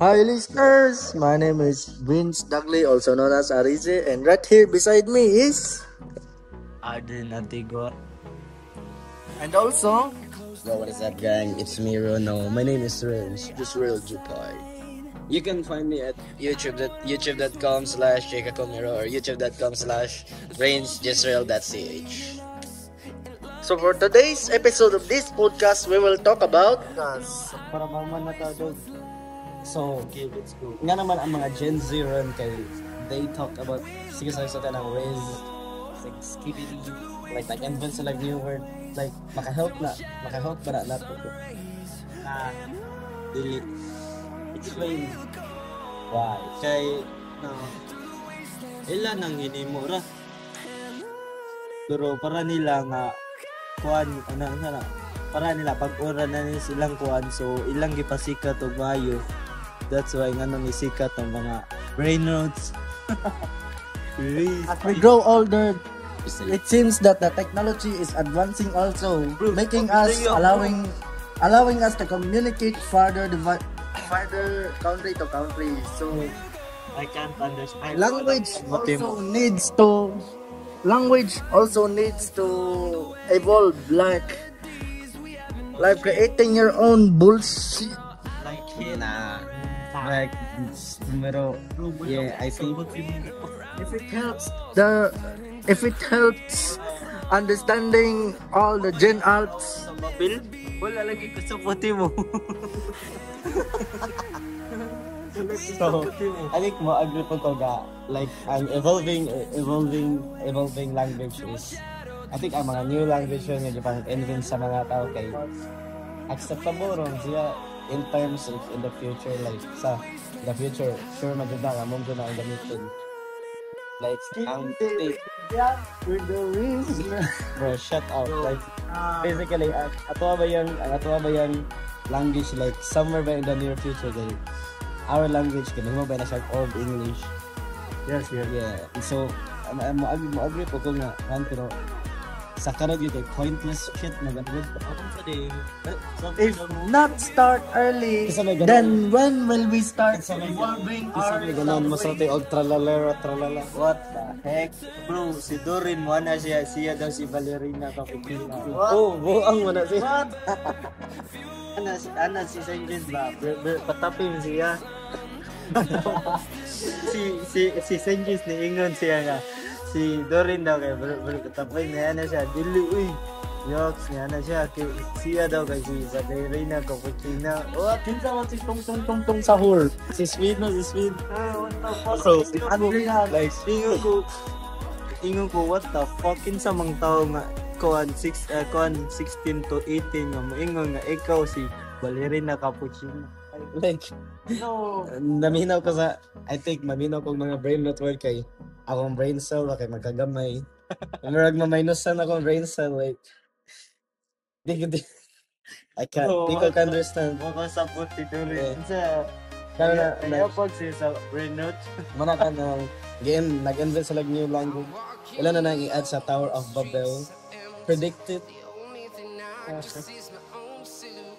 Hi listeners, my name is Vince Dudley, also known as Arize, and right here beside me is Arden Antigua. and also Yo, what is up, gang? It's me, Rono. My name is Renz, just real Jupai. You can find me at youtube.com/jkakomiro or youtube.com/rangeJustreal.ch. so for today's episode of this podcast, we will talk about Para maman na tawag. So, Okay, let's go. nga naman ang mga Gen Z ron kay they talk about sige sa ng raise like skibidi like invent sila new word like makahelp ba na nato ko dili explain why kay no ila nang hinimo ra pero para nila nga kuan ana para nila pag-ura na ni silang kuan so ilang gipasikat og maayo. That's why nga nang isikat ang mga brain roads. as we grow older, it seems that the technology is advancing also, making us allowing us to communicate farther country to country. So I can't understand. language also needs to evolve like creating your own bullshit. Like Like, pero, yeah, I think If it helps understanding all the Gen Alps. sa mabil, wala lagi ko sa puti mo. So, I think mo agree po ko ga like ang evolving language is I think ang mga new language yun nga pang invent sa mga tao kay acceptable ron siya in terms of in the future like sa the future sure maganda nga mong na ang gamitin like ang With the wings. bro shut up like basically ato ba yung language like somewhere ba in the near future like our language kanimo mo ba na siya old English Yes. yeah so mo agree po ko nga man pero sa karon yun pointless shit na ganun sa day If not start early, Isa may ganun. then when will we start Isa may evolving Isa our may ganun mo sa language? tayo tralala what the heck bro si Dorin mo na siya daw si Valerina Capitino oh buang mo na siya ana si Saint ba patapin siya si Saint ni ingon siya nga si Dorin daw kay patapin niya na siya dili uy Yoks niya na siya siya daw kay si Valerina Capitino Oh, kinsa man si tong sahur. si Sweet what the fuck So, like ingon ko what the fuck kinsa mang tao nga kuan 16 to 18 nga moingon nga ikaw si Valerina Cappuccino like no. naminaw ko sa I think maminaw ko mga brain network kay akong brain cell kay magkagamay marag ma-minusan akong brain cell like di I can't di ko understand Ako sa puti Yeah. Sa Kaya pag sa brain note. mana ka ng game nag-invent sila ng new language wala na nang i-add sa Tower of Babel predicted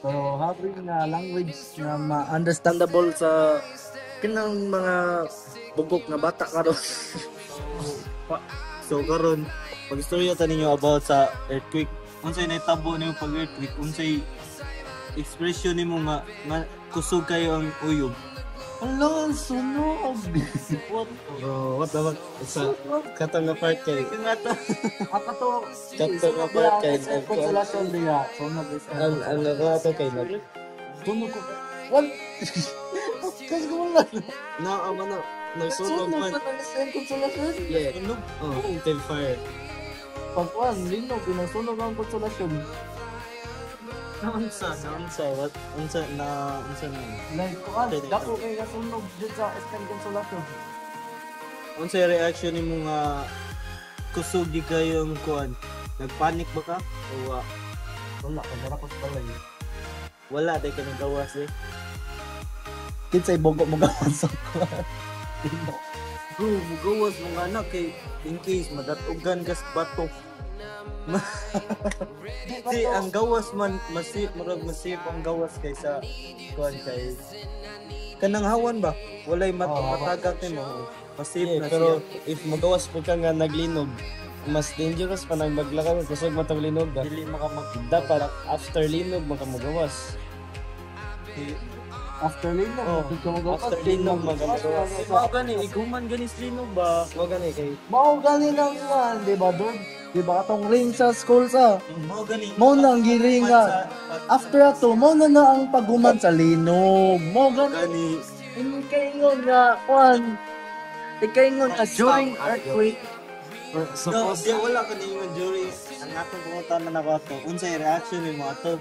So, having a language na ma-understandable sa kinang mga bugok na bata karon. so karon pag-istorya ta ninyo about sa earthquake unsay nahitabo nimo pag earthquake unsay expression nimo nga kusog kayo ang uyog Hello, sunog. bro what the fuck sa katong nga part kay Ato Katong nga part kay consolation diya. Sunog is. ang nagato kay Sunog ko. What? Kasi ko lang. na ama na nagsunog Sunog man na understand consolation. yeah until fire Pagkuhan, linog, pinasunog ang konsolasyon. unsa what unsa na Like, kuhan, dapo kayo nasunog dyan sa STEM konsolasyon. unsay reaction nimo nga kusog di kayo ang kuan nagpanik ba ka o Wala, pagkara ko sa balay. wala day ka nagawas eh Kinsay bogo mo gawan sa kuhan. bro mugawas mga anak kay in case madatugan kas bato Si ang gawas man masip ang gawas kaysa kuan kay kanang hawan ba? Walay matagak nimo. Pasip na pero siya. if magawas po ka nga naglinog, mas dangerous pa nang maglakad kasi matang linog ka. Dili Dapat after linog makamagawas. After linog, After linog magamagawas. Mao gani iguman gani sa linog ba? Wa gani kay mao gani lang yan, di ba doon? Di ba katong ring sa school sa? Mao gani. Mao nang giring nga. After ato, mao na ang paguman sa linog. Mao gani. Ikaingon nga, kwan. Ikaingon nga during earthquake. No, di wala ka ningon jury. Ang atong pangutanan na ko ato. Unsay reaction nimo ato?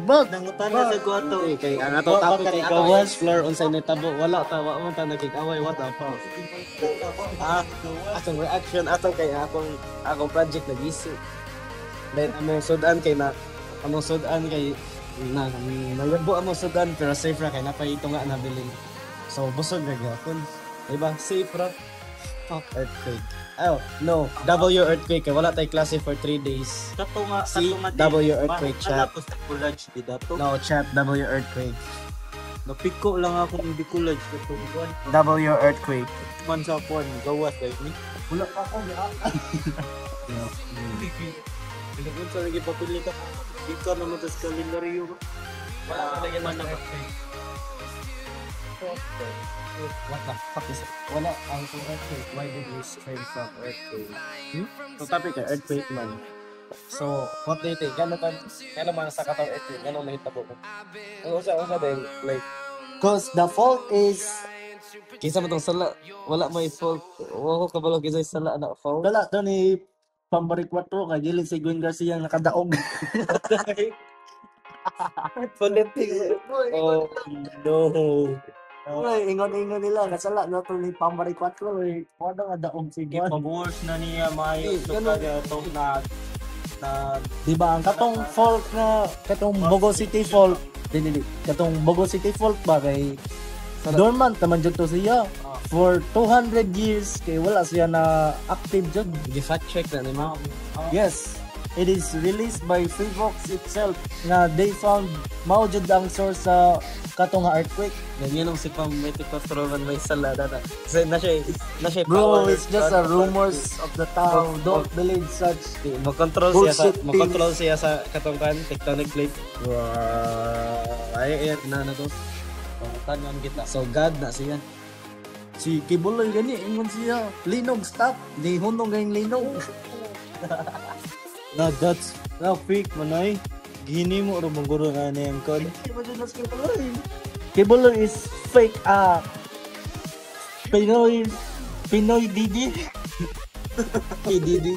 But, Nangutan na sa ko ato. kay ang ato topic kay gawas floor unsay natabo wala ta wa man ta nakikaway what the fuck. Atong reaction ato kay akong project nag-isi. Then among sudan kay nagbo among sudan pero safe ra kay napay ito nga nabilin. So busog ra gyapon. Diba? Safe ra. Fuck earthquake. Oh, no. W earthquake. Kaya wala tayo klase for 3 days. Kato nga Si W earthquake chat. Tapos college di dato. No, chat W earthquake. Napiko lang ako ng college kato buwan. W earthquake. Man sa kuan gawas like ni. wala pa ako niya. Pinagod sa lagi papili ka. Ikaw naman sa kalendaryo ba? Wala ka lagi man na. What the fuck is it? Wala ang earthquake. Why did we stray from earthquake? So topic ka, earthquake man. So, what do you think? Gano'n man sa katang earthquake? Gano'n mahitabo ko? Ano sa din? Like, Cause the fault is, kisa mo tong sala, wala may fault. Wala ko kabalo kisa sala na fault. wala to ni Pambari 4 kay dili si Gwen Garcia ang nakadaog. Politic. Oh, no. Ay, ingon-ingon nila nasala na to ni Pambari 4 eh. Wala nga daog si Gwen. Pag-worse na niya maayo so kaya to na Di ba ang katong fault na katong Bogo City fault, dili katong Bogo City fault ba kay dormant naman jud to siya for 200 years kay wala siya na active jud. Gi-fact check na ni ma'am. Yes, it is released by Freevox itself na they found mao jud ang source sa katong nga earthquake. Ganyan ang si Pam may tikpatrolan may sala na. Kasi na siya Bro, power. it's just a rumors of the town. Don't believe such. Mag-control Bullshit siya sa katungkan tectonic plate. Ay na to. Tanan kita. So God na siya. Si Kibuloy gani ingon siya. Linog stop. Di hunong gayong linog. na that's na fake manay. Gini mo ro mangguro nga na yung kon. Kibuloy is fake Pinoy Didi. PDD.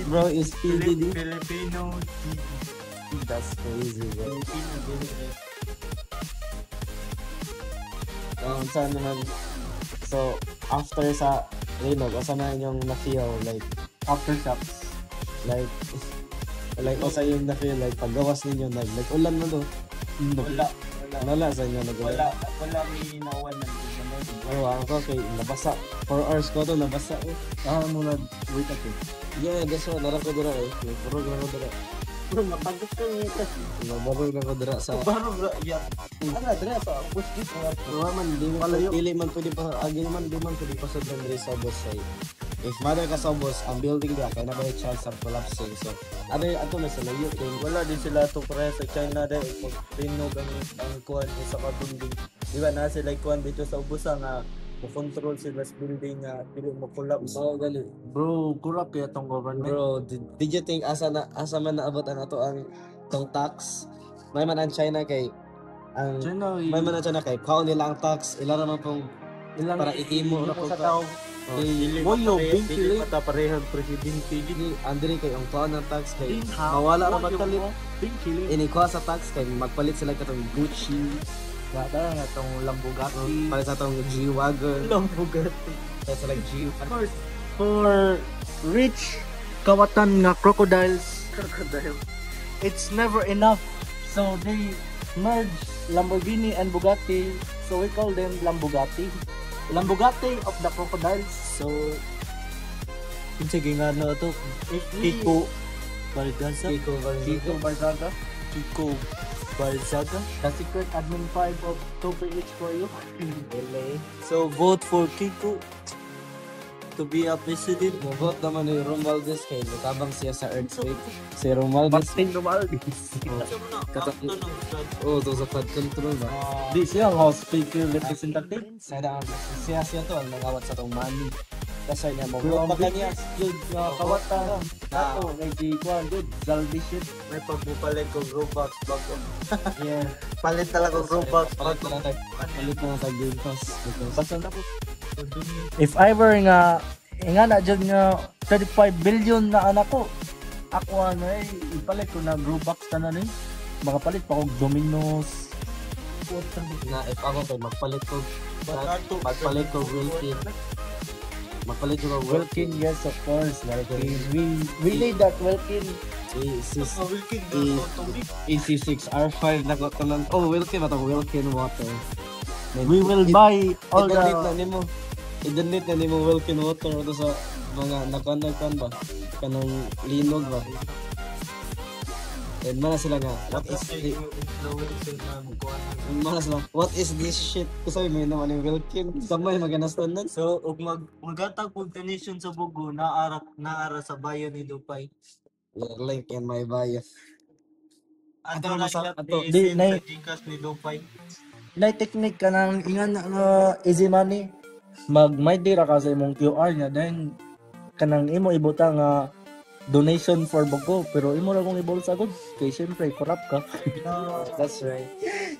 Bro is PDD. Filipino That's crazy, bro. Saan naman, so after sa linog, asa na yung na-feel like Aftershocks. like asa yung na-feel like paggawas ninyo ulan na to. Wala sa inyo nag-ulan. wala may nawan ng Ako kay nabasa 4 hours ko to nabasa Muna wait up eh. yeah, guess what, nara ko dira puro na ko dira mapagod ka niya. nabarog na ko dira sa Baro ya. Ano dre sa push this man dili man pwede pa agi man di man pwede pa sa diri sa boss say if mother ka sa boss ang building dia kay na may chance of collapsing so ato na sa layo din Wala din sila to pre sa China dahil pag-rinog ang kuhan sa building. Di ba na sila kuhan dito sa ubusa nga mo-control sila sa building nga dili mo collapse. so gali Bro, corrupt kaya tong government. bro did you think asa man naabot ang ato ang tong tax may man ang China kay ang China, may man ang China kay kaon nila ang tax ila naman pong ilang para itimo ra po sa ka. tao. Dili Boyo, dili Pinky, mata parehang presidente. Hindi, andiri kay ang kaon ng tax kay How? mawala ra magpalit Pinky. inikuha sa tax kay magpalit sila katong Gucci Gata nga tong Lamborghini. palit sa tong G-Wagon Lamborghini. palit sa like G Of course, for rich kawatan nga crocodiles, it's never enough. So they merge Lamborghini and Bugatti. So we call them Lambugatti. Lambugatti of the crocodiles. So sige nga na to. If we Kiko Barganza. Kiko Kiko Barzaga. Kiko Wild Saga, the secret admin 5 of 2PH for you. LA. So vote for Kiko to be a president. Vote naman ni Romualdez kay natabang siya sa earthquake. Si Romualdez. Oh, to sa flood control ba? Di siya ang House Speaker representative. Siya to ang nangawat sa tong money. Kasi niya mo. Pero Baka ang niya. good kawata. Ako, nag-ikuan, good. Zaldi shit. May pagpupalit ko Robux bago. Yeah. Palit talaga Robux Palit na tag Game Pass. Basta na po. If ever nga na dyan nga 35 billion na anak ko, ako ipalit ko na Robux ka na rin. Makapalit pa kong Domino's. Na if ako to magpalit ko Wilkin. Magpalit ko Wilkin. Wilkin, yes, of course. Wilkin. We need that Wilkin. AC6R5 na ko tanan. Oh, Wilkin ba to? Wilkin water. We will buy all I-donate na the... nimo. I-donate na nimo Wilkin water to sa mga nakuan ba? Kanang linog ba? And mana sila nga, what is this shit? Kasi may naman yung Wilkin. Samay maganastan nun. So, ug magatag pug donation sa Bugo naara sa bayan ni Dupay. Link in my bio. Ato Ato na sa- siya ato. Di, sa nay- Gcash ni Dupay. Na technique ka ng ingan na easy money. May dira ka sa imong QR niya. Then, kanang imo ibuta nga donation for Bogo. Pero imo ra kong ibulsa good. Kaya syempre, corrupt ka. That's right.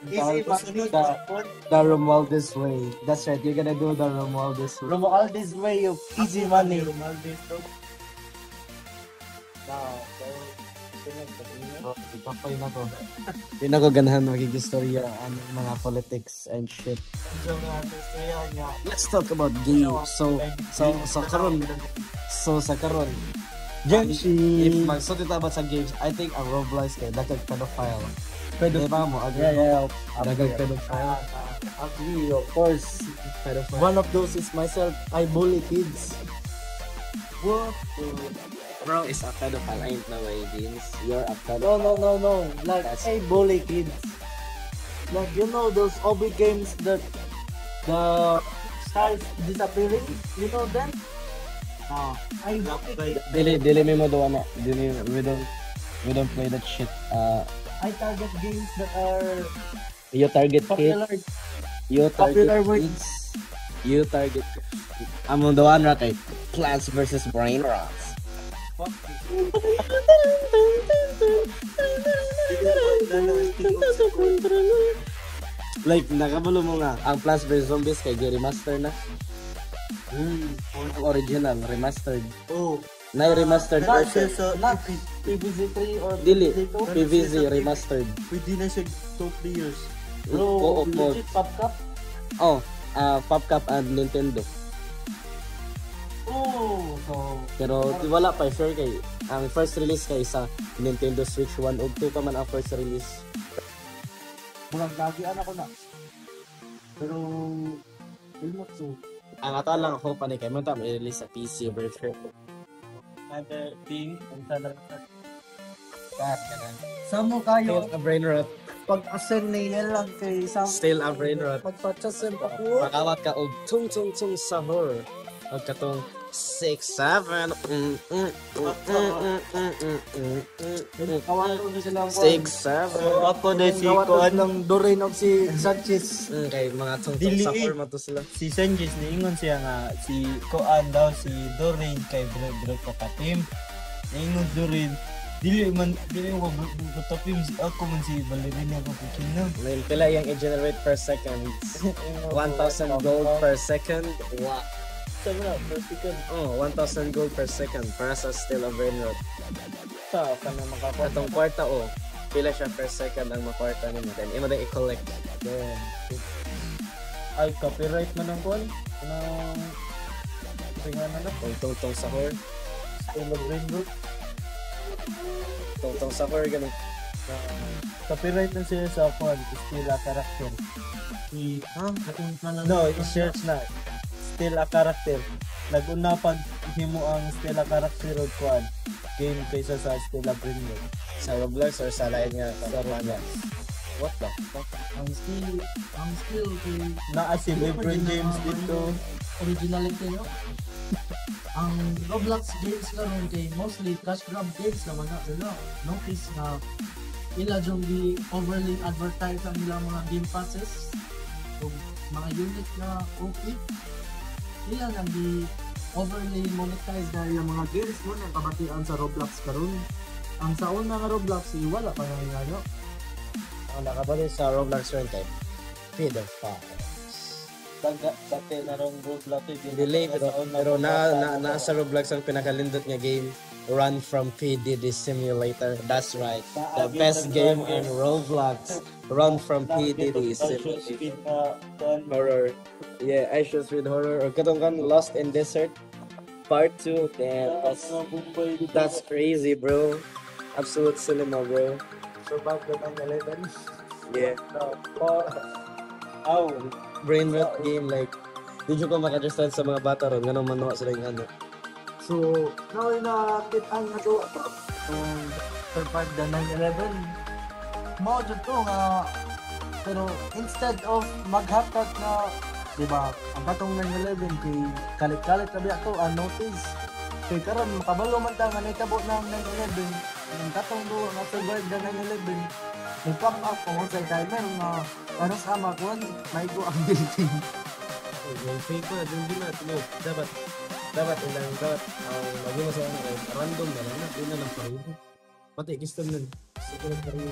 Easy masunod sa phone. The Romualdez way. That's right. You're gonna do the Romualdez way. Romualdez way of easy money. Romualdez to. Ipapay na to. Hindi na ko ganahan magiging-storya ang mga politics and shit. So, nga istorya niya. Let's talk about games. Sa karon. Genshi. If magsulti ta ba sa games, I think ang Roblox kay dagag pedophile. Di ba mo? Agree Yeah. Dagag pedophile. Agree, of course. Pedophile. One of those is myself. I bully kids. What? Bro is a pedophile. I ain't no way, Vince. You're a pedophile. No. Like, I bully kids. Like, you know those OB games that the stars disappearing? You know them? I bully kids. Dili mo do ano. We don't play that shit. I target games that are You target popular. kids. You Popular target with- kids. You target. I'm on the one right. Plants versus brain rots. Like, nakabalo mo nga. Ang Plants vs Zombies kay remaster na. Ang original, remastered. Oh, Na-remastered not version. siya sa Not PVZ3 or Dili, PVZ2. PVZ remastered. pwede na siya 2 players. Bro, Co-op mode. legit PopCap. Oh, PopCap and Nintendo. Oh, so Pero wala pa, sure kay. Ang first release kay sa Nintendo Switch 1 ug 2 pa man ang first release. murag nagian ako na. Pero ilmot so. Ang ato lang hope ani kay mo ta i-release sa PC version. Another thing, ang talaga Samo kayo A brain rot. pag-ascend niya lang kay Sam. Still a brain rot. Magpa-chasen pa ko. Makawat ka og tung sahur. Og katong 6-7 Kawan ko na sila. 6-7 ako na si Kawan Koan. ng Doreen of si Sanchez. kay mga tung Dili. sahur man to sila. Si Sanchez niingon siya nga si Koan daw si Doreen kay bro katapim. Niingon Doreen dili mo katapim si ako man si ballerina ko kina. May pila yung i-generate per second. 1,000 gold per second. Wow. Sabi na, first second. Oh, 1,000 gold per second para sa still a brain rot. Sa ka na makakuha. Atong kwarta pila siya per second ang makwarta nimo. Then imo din i-collect. Then, ay, copyright man ang kuhan. Anong ringan na Tong sahur. Still of Rainbow. Tong sahur ganun. Copyright na siya sa kuhan. Still a character. No, i-search na. Still a character. Nag-una pag himo ang still a character o kuhan. Game kaysa sa Still a Rainbow. Sa Roblox or sa lain nga sa Roblox. What the fuck? Ang skill kay Naa si LeBron James dito. originality no. Ang Roblox games karon kay mostly cash grab games naman na sila. Notice na ila yung di overly advertise ang ilang mga game passes. So, mga unit na okay. Ila nang di overly monetize na yung mga games mo na kabatian sa Roblox karon. Ang sa una nga Roblox wala pa nga ano. Ang nakabalik sa Roblox rin kay pedophiles. Dati na rong Roblox Delay pero nasa Roblox ang pinakalindot nga game. Run from P. Diddy Simulator. That's right. The best game in Roblox. Run from P. Diddy Simulator. Horror. Yeah, I should read horror. Or katong kan Lost in Desert Part 2. Damn, that's crazy, bro. Absolute cinema, bro. Survive the 9/11. Yeah. Ow. Brain rot game like di ko maka-understand sa mga bata ron ngano man sila yung ano. So, now na ang ato survive the 9/11. Mao jud to nga pero instead of maghatag na di ba ang katong 9/11 kay kalit-kalit sabi ako unnotice kay karon makabalo man ta nga nahitabo ng 9/11 ang katong do nga survive the 9/11 pop up kung sa timer nga para sa makuan may go ang building. Yung fake ko na din na tulo. Dapat ang maging sa random na lang. Yun na lang pa rin. Pati kistan nun. Sige lang pa rin.